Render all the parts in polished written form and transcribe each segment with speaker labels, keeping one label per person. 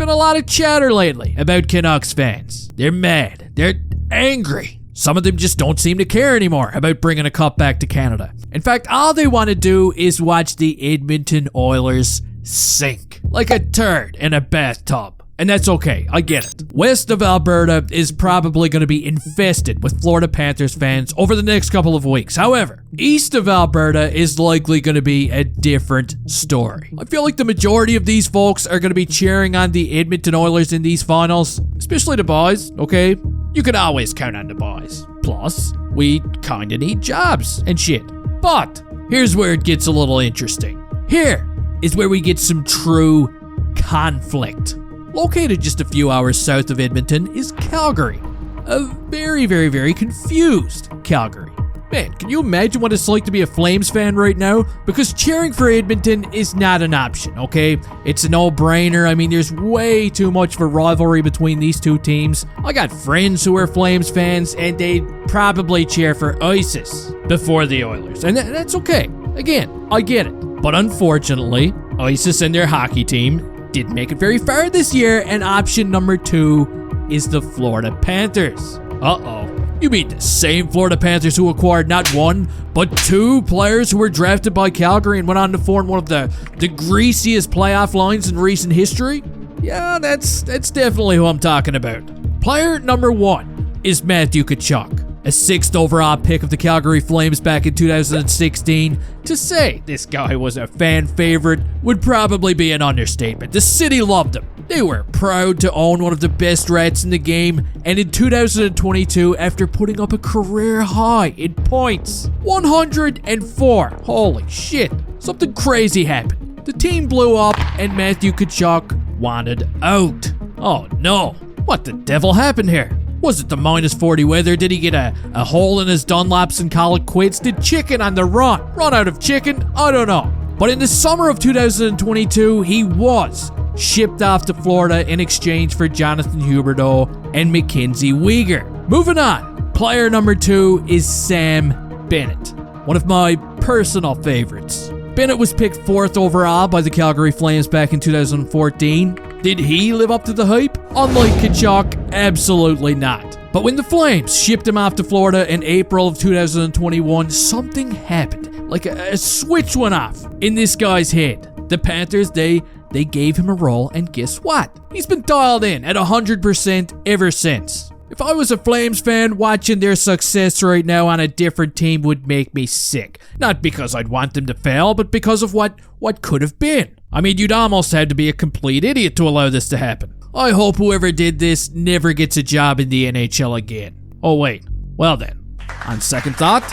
Speaker 1: been a lot of chatter lately about Canucks fans. They're mad. They're angry. Some of them just don't seem to care anymore about bringing a cup back to Canada. In fact, all they want to do is watch the Edmonton Oilers sink like a turd in a bathtub. And that's okay, I get it. West of Alberta is probably going to be infested with Florida Panthers fans over the next couple of weeks. However, east of Alberta is likely going to be a different story. I feel like the majority of these folks are going to be cheering on the Edmonton Oilers in these finals, especially the boys, okay? You can always count on the boys. Plus, we kinda need jobs and shit. But here's where it gets a little interesting. Here is where we get some true conflict. Located just a few hours south of Edmonton is Calgary. A very, very, very confused Calgary. Man, can you imagine what it's like to be a Flames fan right now? Because cheering for Edmonton is not an option, okay? It's a no-brainer. I mean, there's way too much of a rivalry between these two teams. I got friends who are Flames fans, and they'd probably cheer for ISIS before the Oilers. And that's okay. Again, I get it. But unfortunately, ISIS and their hockey team didn't make it very far this year, and option number 2 is the Florida Panthers. Uh-oh. You mean the same Florida Panthers who acquired not one, but 2 players who were drafted by Calgary and went on to form one of the greasiest playoff lines in recent history? Yeah, that's definitely who I'm talking about. Player number 1 is Matthew Tkachuk, a 6th overall pick of the Calgary Flames back in 2016. To say this guy was a fan favorite would probably be an understatement. The city loved him. They were proud to own one of the best rats in the game, and in 2022, after putting up a career high in points, 104. Holy shit, something crazy happened. The team blew up, and Matthew Tkachuk wanted out. Oh no, what the devil happened here? Was it the -40 weather? Did he get a hole in his Dunlops and call it quits? Did chicken on the run out of chicken? I don't know. But in the summer of 2022, he was shipped off to Florida in exchange for Jonathan Huberdeau and Mackenzie Weegar. Moving on, player number 2 is Sam Bennett, one of my personal favorites. Bennett was picked 4th overall by the Calgary Flames back in 2014. Did he live up to the hype? Unlike Tkachuk, absolutely not. But when the Flames shipped him off to Florida in April of 2021, something happened. Like a switch went off in this guy's head. The Panthers, they gave him a role, and guess what? He's been dialed in at 100% ever since. If I was a Flames fan, watching their success right now on a different team would make me sick. Not because I'd want them to fail, but because of what could have been. I mean, you'd almost have to be a complete idiot to allow this to happen. I hope whoever did this never gets a job in the NHL again. Oh wait, well then, on second thought,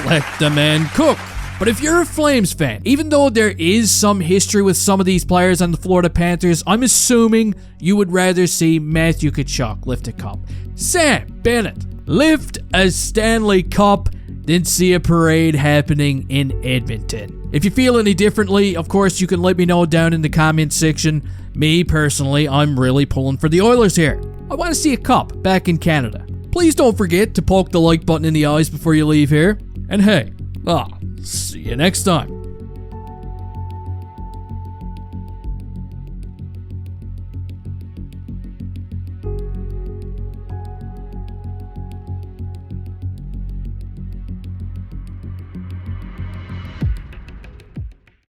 Speaker 1: let the man cook. But if you're a Flames fan, even though there is some history with some of these players on the Florida Panthers, I'm assuming you would rather see Matthew Tkachuk lift a cup. Sam Bennett lift a Stanley Cup than see a parade happening in Edmonton. If you feel any differently, of course, you can let me know down in the comments section. Me, personally, I'm really pulling for the Oilers here. I want to see a cup back in Canada. Please don't forget to poke the like button in the eyes before you leave here. And hey, see you next time.